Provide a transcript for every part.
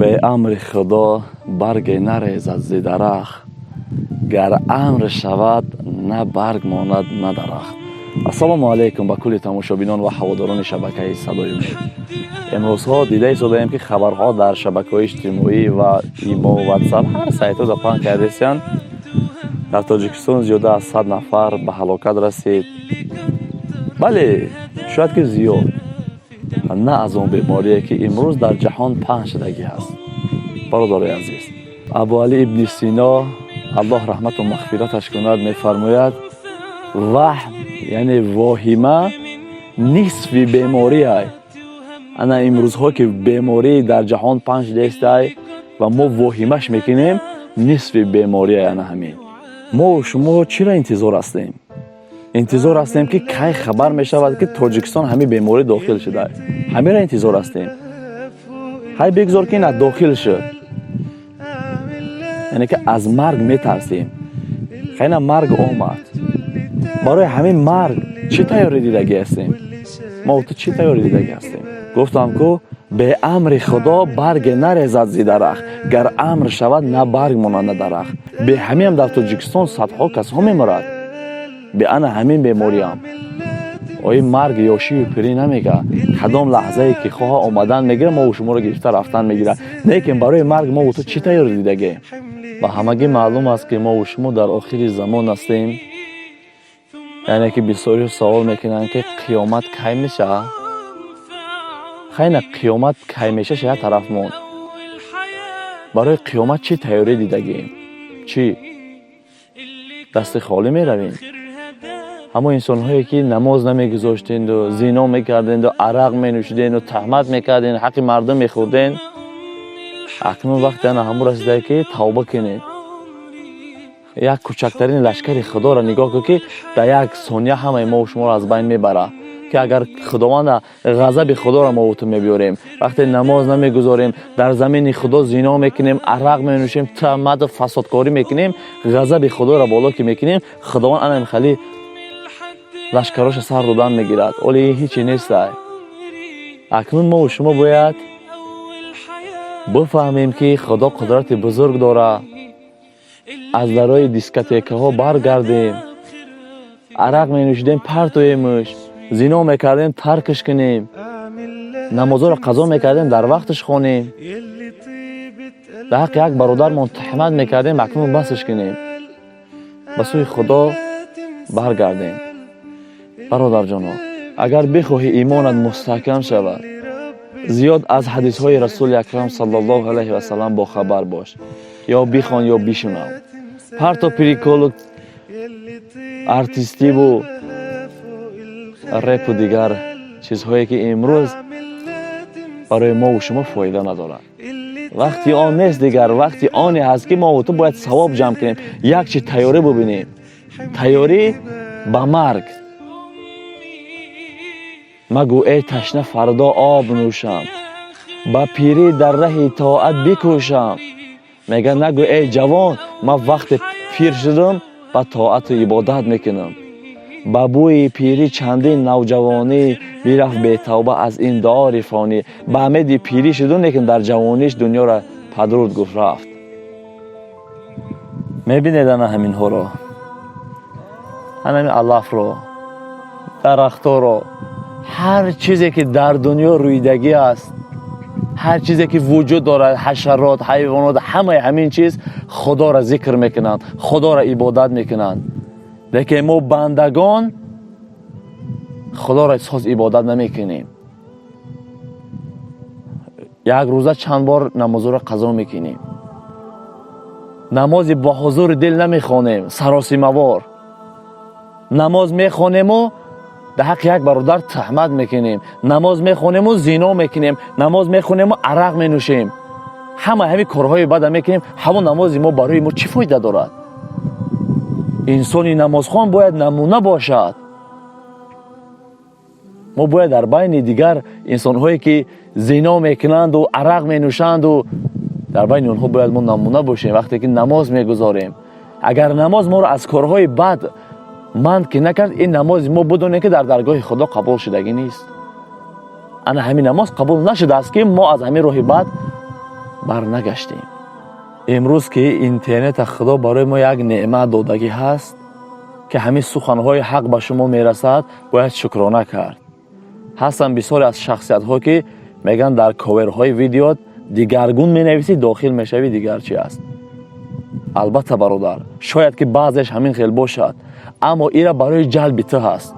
به امر خدا برگ نریزد ز درخت، گر امر شود نه برگ ماند نه درخت. السلام علیکم به کل تماشابینان و هواداران شبکه صدای امید. امروزها دیده شدیم که خبرها در شبکه‌های اجتماعی و ایمو و واتساپ هر سایت‌ها در پخش کرده‌اند. در تاجیکستان زیاده از 100 نفر به هلاکت رسید. بله، شاید که زیاد نه از اون بیماریه که امروز در جهان پخش شدگی است. برادرای عزیز، ابو علی ابن سینا الله رحمت و مغفرتش کند میفرماید وهم یعنی واهمه نصف بیماری است. انا امروزها که بیماری در جهان پخش شده و ما واهمش میکنیم نصف بیماری است. انا همین ما و شما چرا انتظار هستیم؟ انتظار هستیم که کی خبر می شود که تاجیکستان همین بیماری داخل شده. همین را انتظار هستیم. های بگذار که نه داخل شد. یعنی که از مرگ می ترسیم. خیلی مرگ آمد. برای همین مرگ چی تیاری دیدگی هستیم؟ ما و تو چی تیاری دیدگی هستیم؟ گفتم که به امر خدا برگ نریزد ز درخت، گر امر شود نه برگ ماند نه درخت. به همین هم در تاجیکستان صدها کس ها میمیرد. به انا همین بیماری هم آیا مرگ یاشی و پیری نمیگه؟ کدام لحظه ای که خواه آمدن میگیره ما و شما رو گرفته رفتن میگیره. لیکن برای مرگ ما و تو چی تیاری دیدگی؟ و همگی معلوم است که ما و شما در آخر زمان هستیم. یعنی که بسیاری سوال میکنن که قیامت کی میشه؟ خیلی قیامت کی میشه شاید طرف مون. برای قیامت چی تیاری دیدگی؟ چی؟ دست خالی میرویم؟ اما انسان هایی که نماز نمیگذاشتند و زنا میکردند و عرق مینوشیدند و تهمت میکردند، حق مردم میخوردند، اکنون وقت انا همون رسیده که توبه کنید. یک کوچکترین لشکر خدا را نگاه کنید که در یک ثانیه همه ما و شما را از بین میبره. که اگر خداوند غضب خدا را ما و تو میبیاریم، وقتی نماز نمیگذاریم، در زمین خدا زنا میکنیم، عرق مینوشیم، تهمت و فسادکاری میکنیم، غضب خدا را بالا که میکنیم، خداوند انا خیلی لشکراش سر دادن میگیرد. ولی هیچی نیست. اکنون ما و شما باید بفهمیم که خدا قدرت بزرگ داره. از درای دیسکوتیک ها برگردیم، عرق می پرتویمش، زنا میکردیم ترکش کنیم، نمازها را قضا میکردیم در وقتش خوانیم، در حق یک برادرمان تهمت میکردیم اکنون بسش کنیم، به سوی خدا برگردیم. برادر جانا، اگر بخواهی ایمانت مستحکم شود، زیاد از حدیث های رسول اکرم صلی الله علیه و سلم با خبر باش، یا بخوان یا بشنو. پرتو پریکول و ارتیستی و رپ و دیگر چیزهایی که امروز برای ما و شما فایده ندارد. وقتی آن نیست دیگر، وقتی آنی هست که ما و تو باید ثواب جمع کنیم. یک چیز تیاری ببینیم، تیاری به مرگ. مگو ای تشنه فردا آب نوشم، با پیری در ره اطاعت بکوشم. میگه نگو ای جوان من وقت پیر شدم با طاعت و عبادت میکنم. با بوی پیری چندین نوجوانی میرفت به توبه از این دار فانی. با امید پیری شدم لیکن در جوانیش دنیا را پدرود گفت رفت. میبینید انا همین ها را، همین علف را، درخت را، هر چیزی که در دنیا رویدگی است، هر چیزی که وجود دارد، حشرات، حیوانات، همه همین چیز خدا را ذکر میکنند، خدا را عبادت میکنند. لیکن ما بندگان خدا را احساس عبادت نمیکنیم. یک روزه چند بار نماز را قضا میکنیم، نماز با حضور دل نمیخوانیم، سراسیمه‌وار نماز میخوانیم و در حق یک برادر تهمت میکنیم، نماز میخونیم و زنا میکنیم، نماز میخونیم و عرق مینوشیم، همین کارهای بد میکنیم. همون نماز ما برای ما چی فایده دارد؟ انسانی نمازخوان باید نمونه باشد. ما باید در بین دیگر انسانهایی که زنا میکنند و عرق مینوشند و در بین اونها باید ما نمونه باشیم وقتی که نماز میگذاریم. اگر نماز ما رو از کارهای بد من که نکرد، این نماز ما بدونه که در درگاه خدا قبول شدگی نیست. انا همین نماز قبول نشده است که ما از همین راه بد برنگشتیم. امروز که اینترنت خدا برای ما یک نعمت دادگی هست که همین سخنهای حق به شما میرسد، باید شکرانه کرد. هستن بسیاری از شخصیت ها که میگن در کاورهای ویدیو دیگرگون مینویسی، داخل میشوی دیگر چی است. البته برادر، شاید که بعضش همین خیلی باشد، اما ایرا برای جلب تو هست،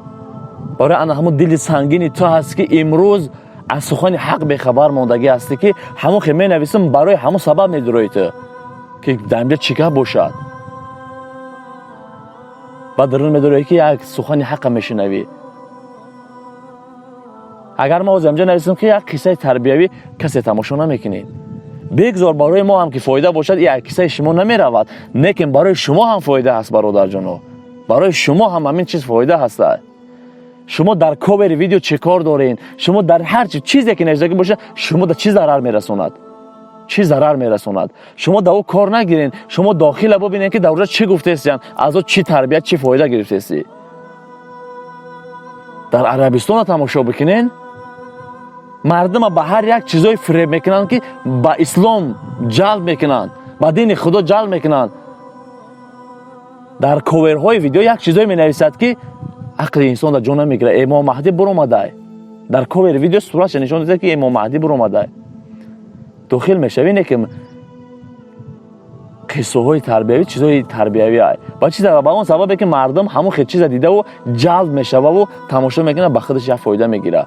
برای انا همون دل سنگین تو هست که امروز از سخن حق به خبر ماندگی هستی که همون خیلی مینویسم برای همون سبب میدروی تو که دنبال چیکار باشد. بعد درون میدروی که یک سخن حق میشنوی. اگر ما از اینجا نویسیم که یک قصه تربیوی کسی تماشا نمیکنید، بگذار برای ما هم که فایده باشد، یک قصه شما نمیرود، لیکن برای شما هم فایده هست برادر جانو، برای شما هم همین چیز فایده هست. شما در کاور ویدیو چه کار دارین؟ شما در هر چیزی که نزدیک باشه شما در چی ضرر میرسوند؟ چی ضرر میرسوند؟ شما در او کار نگیرین، شما داخل ببینین که در اونجا چی گفته هستین، از او چی تربیت چی فایده گرفته هستی. در عربستان تماشا بکنین، مردم به هر یک چیزای فریب میکنن که با اسلام جلب میکنن، با دین خدا جلب میکنن. در کاورهای ویدیو یک چیزای مینویسد که عقل انسان در جا نمیگیره. امام مهدی برآمده، در کاور ویدیو صورتش نشون داده که امام مهدی برآمده. داخل میشوین که قصه های تربیوی، چیزای تربیوی های با چیز با اون سببه که مردم همون خیلی چیز دیده و جلب میشه و تماشا میکنه، به خودش یک فایده میگیره.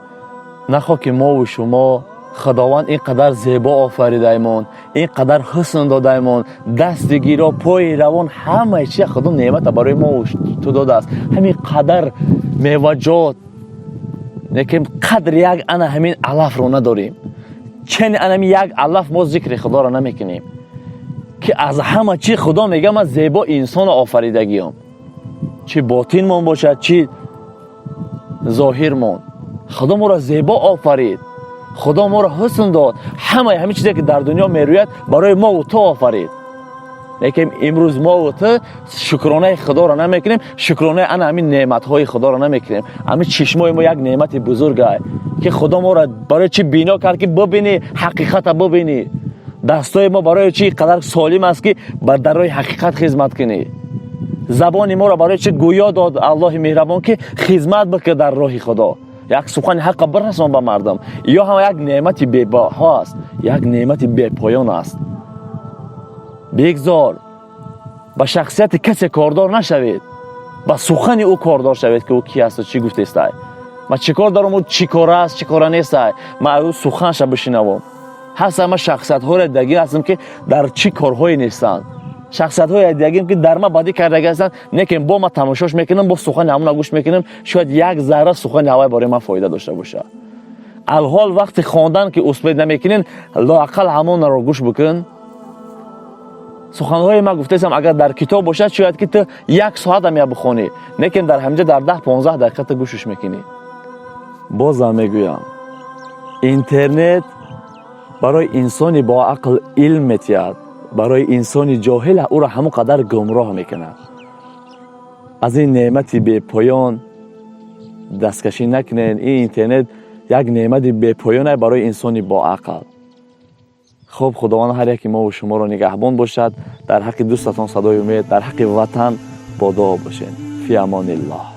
نخواه که ما و شما خداوند اینقدر زیبا آفریده ایمون، اینقدر حسن داده ایمون، دست گیرا پای روان همه چی خدا نعمت برای ما و تو داده است. همین قدر میوجات، لیکن قدر یک انا همین علف رو نداریم. چنین انا یک علف ما ذکر خدا رو نمیکنیم که از همه چی خدا میگه من زیبا انسان آفریدگیم، چی باطن من باشد چی ظاهر من. خدا ما را زیبا آفرید، خدا ما را حسن داد، همین چیزی که در دنیا میروید برای ما و تو آفرید. لیکن امروز ما و تو شکرانه خدا را نمیکنیم، شکرانه همین نعمت های خدا را نمیکنیم. همین چشمای ما یک نعمت بزرگه که خدا ما را برای چی بینا کرد که ببینی حقیقت ببینی. دستای ما برای چی قدر سالم است که بر درای حقیقت خدمت کنی. زبان ما را برای چی گویا داد الله مهربان که خدمت بکنه در راه خدا، یک سخن حق برسان به مردم. یا هم یک نعمت بی‌بها است، یک نعمت بی پایان است. بگذار با شخصیت کسی کاردار نشوید، با سخن او کاردار شوید که او کی است و چی گفته است. ما چی کار دارم و چی کار است چی کار نیست، ما او سخنش بشنوم. هست ما شخصیت ها را دیگه هستم که در چی کارهایی نیستند، شخصیت های دیگه که در ما بدی کرده هستند، لیکن با ما تماشاش میکنم، با سخن همون گوش میکنم، شاید یک ذره سخن هوای برای ما فایده داشته باشه. الحال وقتی خواندن که اسپید نمیکنین، لااقل همون را گوش بکن. سخنهای ما گفتم اگر در کتاب باشد شاید که تو یک ساعت هم یا بخونی، لیکن در همینجا در 10-15 دقیقه تو گوشش میکنی. بازم میگویم اینترنت برای انسانی با عقل علم میتید، برای انسانی جاهل او را همون قدر گمراه میکنه. از این نعمتی به پایان دستکشی نکنین. این اینترنت یک نعمت به پایانه برای انسانی با عقل. خب خداوند هر یکی ما و شما را نگهبان باشد. در حق دوستتان صدای امید، در حق وطن با دعا باشین. فی امان الله.